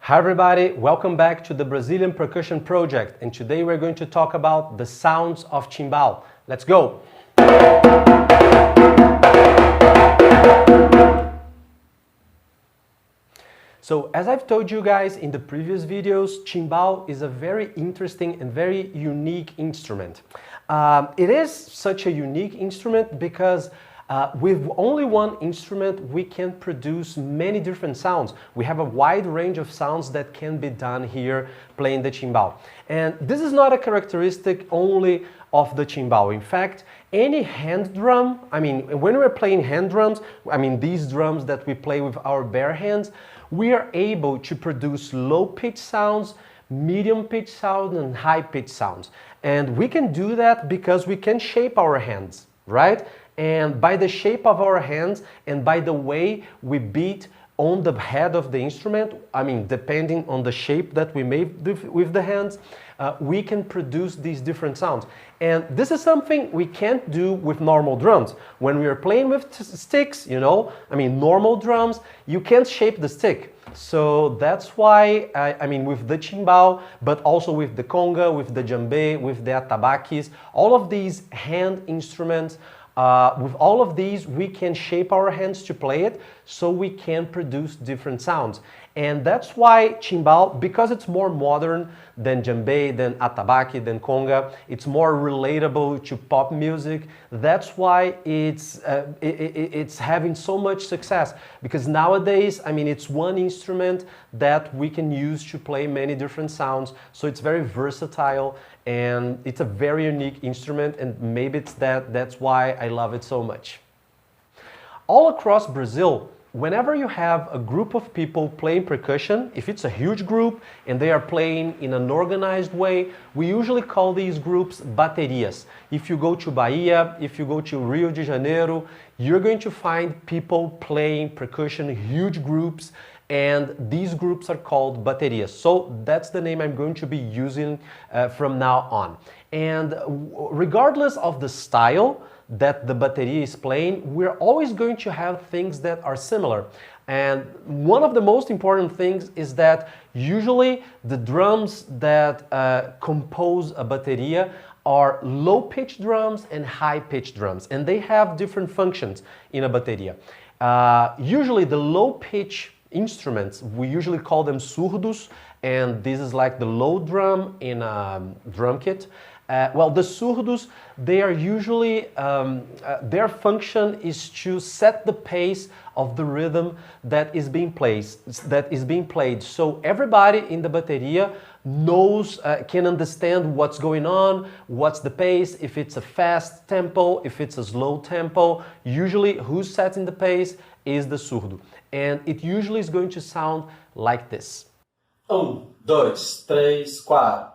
Hi everybody, welcome back to the Brazilian Percussion Project, and today we're going to talk about the sounds of timbal. Let's go! So as I've told you guys in the previous videos, timbal is a very interesting and very unique instrument. It is such a unique instrument because with only one instrument we can produce many different sounds. We have a wide range of sounds that can be done here playing the timbal. And this is not a characteristic only of the timbal. In fact, any hand drum, when we're playing hand drums, these drums that we play with our bare hands, we are able to produce low pitch sounds, medium pitch sounds, and high pitch sounds. And we can do that because we can shape our hands, right? And by the shape of our hands and by the way we beat on the head of the instrument, depending on the shape that we made with the hands, we can produce these different sounds. And this is something we can't do with normal drums. When we are playing with sticks, normal drums, you can't shape the stick. So that's why, with the timbal, but also with the conga, with the djembe, with the atabaques, all of these hand instruments, with all of these, we can shape our hands to play it, so we can produce different sounds. And that's why timbal, because it's more modern than djembe, than atabaque, than conga, it's more relatable to pop music. That's why it's having so much success. Because nowadays, it's one instrument that we can use to play many different sounds. So it's very versatile and it's a very unique instrument, and maybe it's that's why I love it so much. All across Brazil, whenever you have a group of people playing percussion, if it's a huge group and they are playing in an organized way, we usually call these groups baterias. If you go to Bahia, if you go to Rio de Janeiro, you're going to find people playing percussion in huge groups, and these groups are called baterias. So that's the name I'm going to be using from now on. And regardless of the style that the bateria is playing, we're always going to have things that are similar. And one of the most important things is that usually the drums that compose a bateria are low-pitch drums and high-pitch drums, and they have different functions in a bateria. Usually the low-pitch instruments, we usually call them surdos, and this is like the low drum in a drum kit. Well, the surdos, they are usually, their function is to set the pace of the rhythm that is being played. So everybody in the bateria knows, can understand what's going on, what's the pace, if it's a fast tempo, if it's a slow tempo. Usually who's setting the pace is the surdo. And it usually is going to sound like this. 1, 2, 3, 4.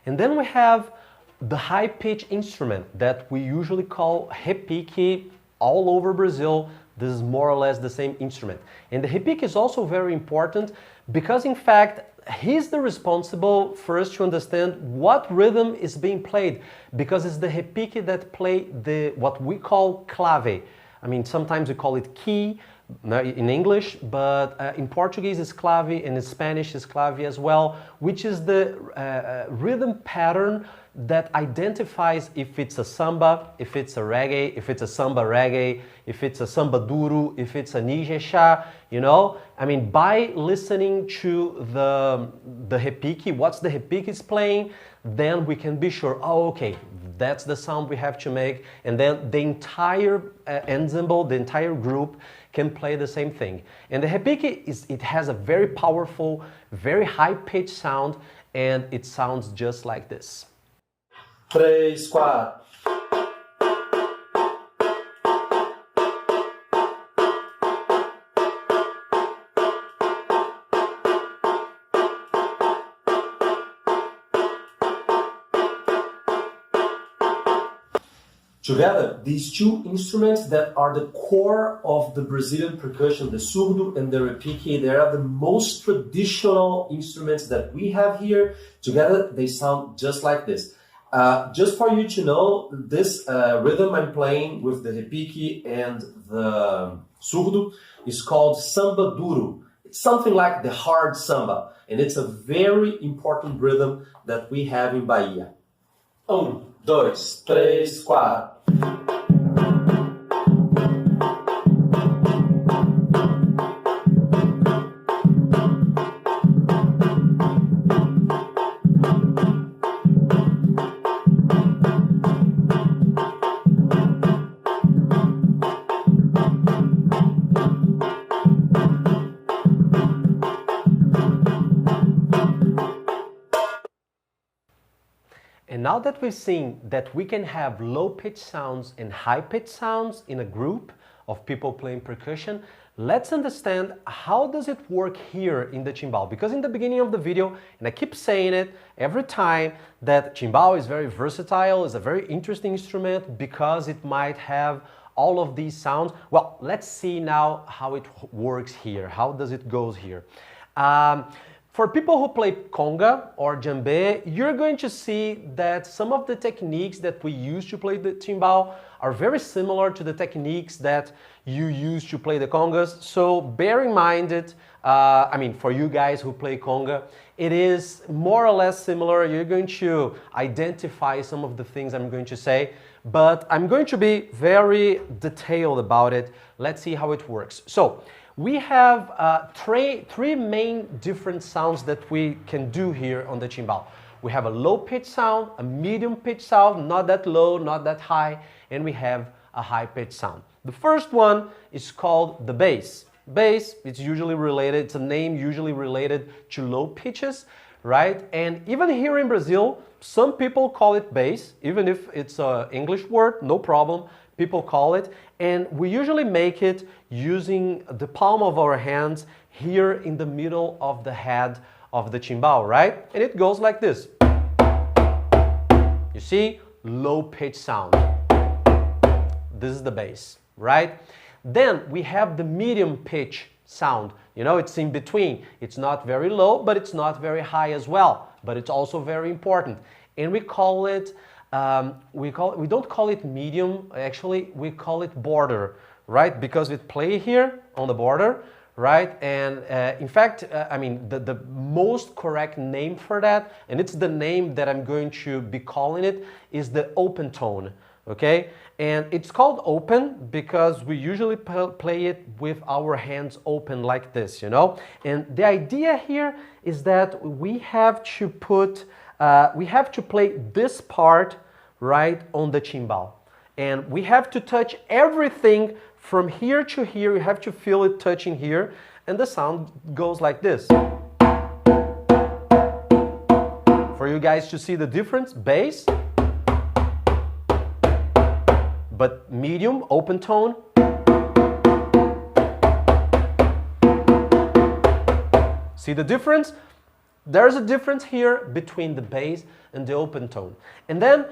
And then we have the high-pitch instrument that we usually call repique all over Brazil. This is more or less the same instrument. And the repique is also very important because, in fact, he's the responsible for us to understand what rhythm is being played, because it's the repique that play what we call clave. Sometimes we call it key in English, but in Portuguese it's clave, and in Spanish it's clave as well, which is the rhythm pattern that identifies if it's a samba, if it's a reggae, if it's a samba reggae, if it's a samba duro, if it's a nijexá, by listening to the repique, what's the repique is playing, then we can be sure, oh, okay, that's the sound we have to make, and then the entire ensemble, the entire group can play the same thing. And the repique, it has a very powerful, very high-pitched sound, and it sounds just like this. 3, 4. Together, these two instruments that are the core of the Brazilian percussion, the surdo and the repique, they are the most traditional instruments that we have here. Together, they sound just like this. Just for you to know, this rhythm I'm playing with the repique and the surdo is called samba duro. It's something like the hard samba, and it's a very important rhythm that we have in Bahia. 1, 2, 3, 4. And now that we've seen that we can have low-pitch sounds and high-pitch sounds in a group of people playing percussion, let's understand how does it work here in the timbal. Because in the beginning of the video, and I keep saying it every time, that timbal is very versatile, is a very interesting instrument because it might have all of these sounds. Well, let's see now how it works here. How does it go here? For people who play conga or djembe, you're going to see that some of the techniques that we use to play the timbal are very similar to the techniques that you use to play the congas. So bear in mind it, for you guys who play conga, it is more or less similar. You're going to identify some of the things I'm going to say, but I'm going to be very detailed about it. Let's see how it works. So, we have three main different sounds that we can do here on the timbal. We have a low pitch sound, a medium pitch sound, not that low, not that high, and we have a high pitch sound. The first one is called the bass. Bass, it's usually related, it's a name usually related to low pitches, right? And even here in Brazil, some people call it bass, even if it's an English word, no problem. People call it, and we usually make it using the palm of our hands here in the middle of the head of the timbal, right? And it goes like this. You see? Low pitch sound. This is the bass, right? Then we have the medium pitch sound. You know, it's in between. It's not very low, but it's not very high as well. But it's also very important. And we call it we don't call it medium, actually we call it border, right? Because we play here on the border, right? And in fact, the most correct name for that, and it's the name that I'm going to be calling it, is the open tone, okay? And it's called open because we usually play it with our hands open like this, you know? And the idea here is that we have to put we have to play this part right on the timbal, and we have to touch everything from here to here. You have to feel it touching here, and the sound goes like this. For you guys to see the difference, bass, but medium, open tone. See the difference? There's a difference here between the bass and the open tone. And then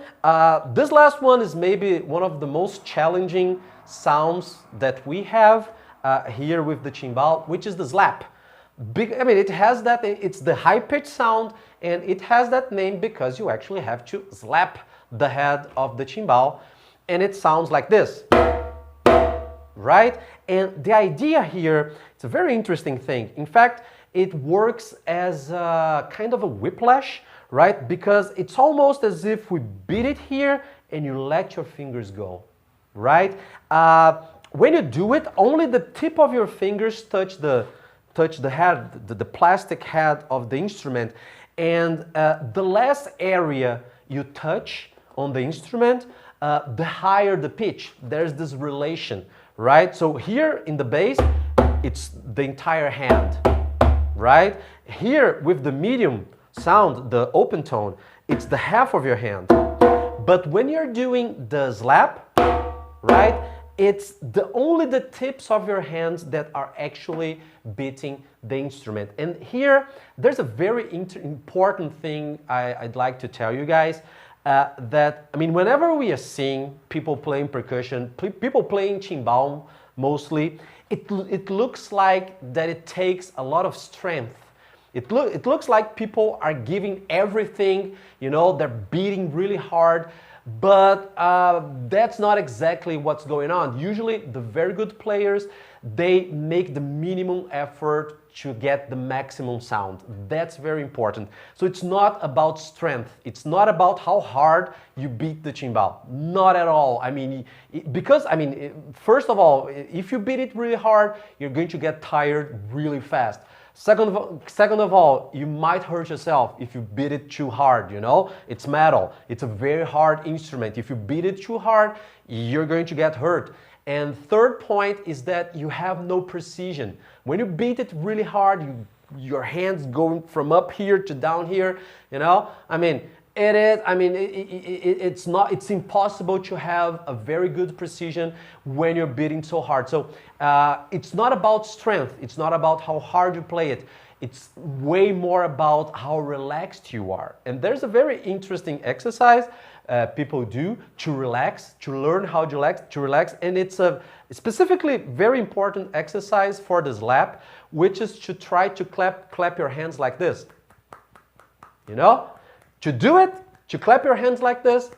this last one is maybe one of the most challenging sounds that we have here with the timbal, which is the slap. It has that, it's the high pitch sound, and it has that name because you actually have to slap the head of the timbal, and it sounds like this, right? And the idea here, it's a very interesting thing. In fact, it works as a kind of a whiplash, right? Because it's almost as if we beat it here and you let your fingers go, right? When you do it, only the tip of your fingers touch the head, the plastic head of the instrument, and the less area you touch on the instrument, the higher the pitch. There's this relation, right? So here in the bass, it's the entire hand, right? Here with the medium sound, the open tone, it's the half of your hand. But when you're doing the slap, right, it's only the tips of your hands that are actually beating the instrument. And here, there's a very important thing I'd like to tell you guys. that, I mean, whenever we are seeing people playing percussion, people playing timbal mostly, it looks like that it takes a lot of strength. It looks like people are giving everything, you know, they're beating really hard, but that's not exactly what's going on. Usually the very good players, they make the minimum effort to get the maximum sound. That's very important. So it's not about strength. It's not about how hard you beat the timbal. Not at all. I mean, because, I mean, first of all, if you beat it really hard, you're going to get tired really fast. Second of all, you might hurt yourself if you beat it too hard, you know? It's metal. It's a very hard instrument. If you beat it too hard, you're going to get hurt. And third point is that you have no precision. When you beat it really hard, your hands going from up here to down here, you know? I mean, it's impossible to have a very good precision when you're beating so hard. So it's not about strength. It's not about how hard you play it. It's way more about how relaxed you are. And there's a very interesting exercise people do to relax, to learn how to relax. And it's a specifically very important exercise for the slap, which is to try to clap your hands like this. You know? To do it, to clap your hands like this,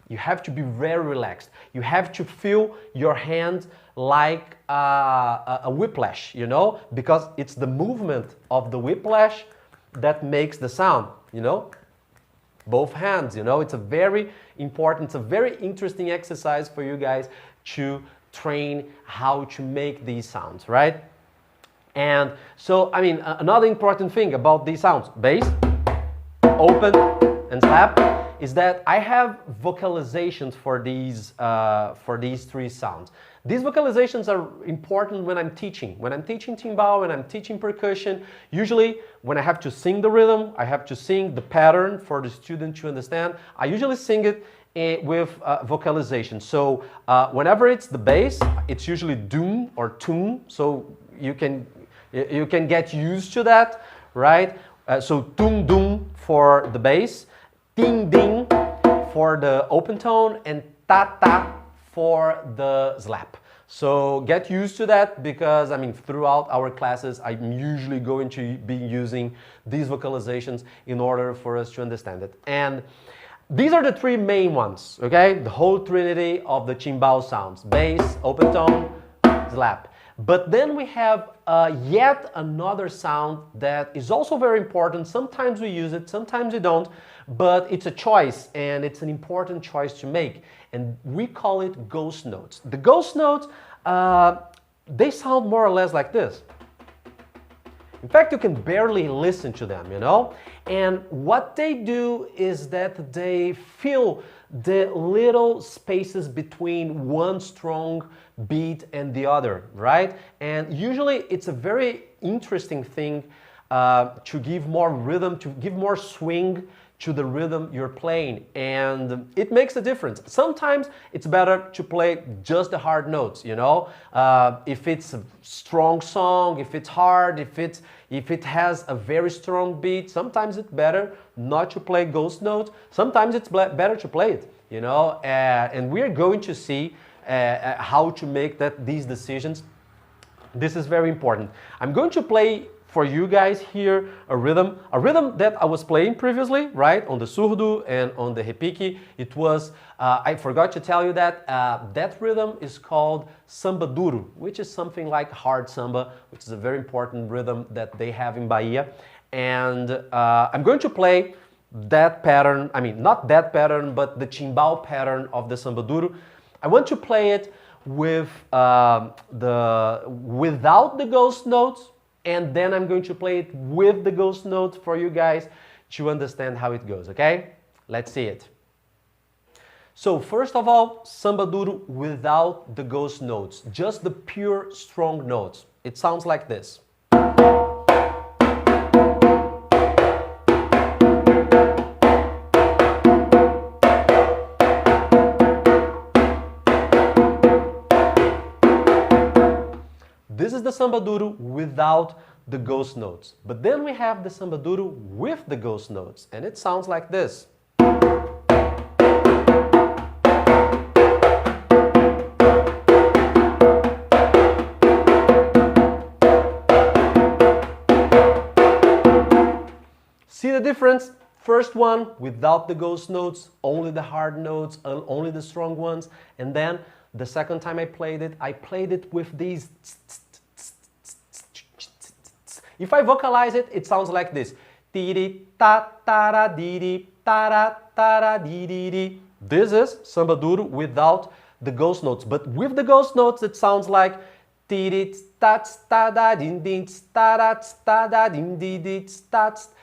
you have to be very relaxed. You have to feel your hand like a whiplash, you know, because it's the movement of the whiplash that makes the sound, you know, both hands, you know. It's a very important, it's a very interesting exercise for you guys to train how to make these sounds, right? And so, I mean, another important thing about these sounds, bass, open, and slap, is that I have vocalizations for these three sounds. These vocalizations are important when I'm teaching. When I'm teaching timbal, when I'm teaching percussion, usually when I have to sing the rhythm, I have to sing the pattern for the student to understand. I usually sing it with vocalization. So whenever it's the bass, it's usually doom or tune. So you can get used to that, right? So tung dung for the bass, ding ding for the open tone, and ta ta for the slap. So get used to that, because I mean, throughout our classes, I'm usually going to be using these vocalizations in order for us to understand it. And these are the three main ones, okay? The whole trinity of the timbal sounds: bass, open tone, slap. But then we have yet another sound that is also very important. Sometimes we use it, sometimes we don't, but it's a choice, and it's an important choice to make. And we call it ghost notes. The ghost notes, they sound more or less like this. In fact, you can barely listen to them, you know? And what they do is that they fill the little spaces between one strong beat and the other, right? And usually it's a very interesting thing to give more rhythm, to give more swing to the rhythm you're playing, and it makes a difference. Sometimes it's better to play just the hard notes, you know? If it's a strong song, if it's hard, if it has a very strong beat, sometimes it's better not to play ghost notes. Sometimes it's better to play it, you know? And we're going to see how to make these decisions. This is very important. I'm going to play for you guys here a rhythm that I was playing previously, right, on the surdo and on the repique. It was, I forgot to tell you that that rhythm is called samba duro, which is something like hard samba, which is a very important rhythm that they have in Bahia. And I'm going to play that pattern, I mean, not that pattern, but the timbal pattern of the samba duro. I want to play it with without the ghost notes, and then I'm going to play it with the ghost notes for you guys to understand how it goes, okay? Let's see it. So first of all, samba duro without the ghost notes, just the pure strong notes. It sounds like this. This is the samba duro without the ghost notes. But then we have the samba duro with the ghost notes, and it sounds like this. See the difference? First one without the ghost notes, only the hard notes, only the strong ones. And then the second time I played it with these. If I vocalize it, it sounds like this. This is samba duro without the ghost notes, but with the ghost notes it sounds like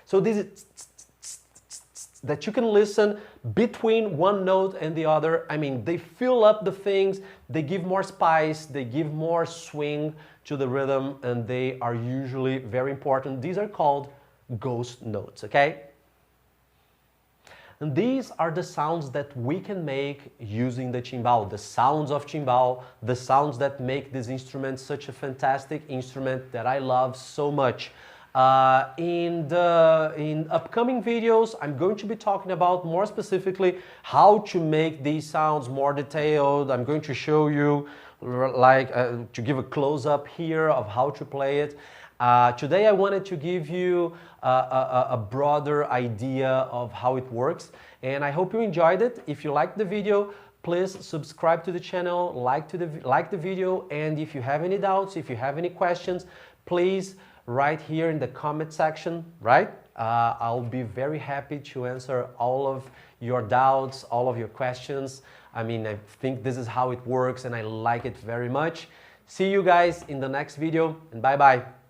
so this is that you can listen between one note and the other. I mean, they fill up the things, they give more spice, they give more swing to the rhythm, and they are usually very important. These are called ghost notes, okay? And these are the sounds that we can make using the timbal, the sounds of timbal, the sounds that make this instrument such a fantastic instrument that I love so much. In upcoming videos, I'm going to be talking about more specifically how to make these sounds more detailed. I'm going to show you, to give a close-up here of how to play it. Today I wanted to give you a broader idea of how it works, and I hope you enjoyed it. If you liked the video, please subscribe to the channel, like the video, and if you have any doubts, if you have any questions, please write here in the comment section, right? I'll be very happy to answer all of your doubts, all of your questions. I mean, I think this is how it works and I like it very much. See you guys in the next video, and bye-bye.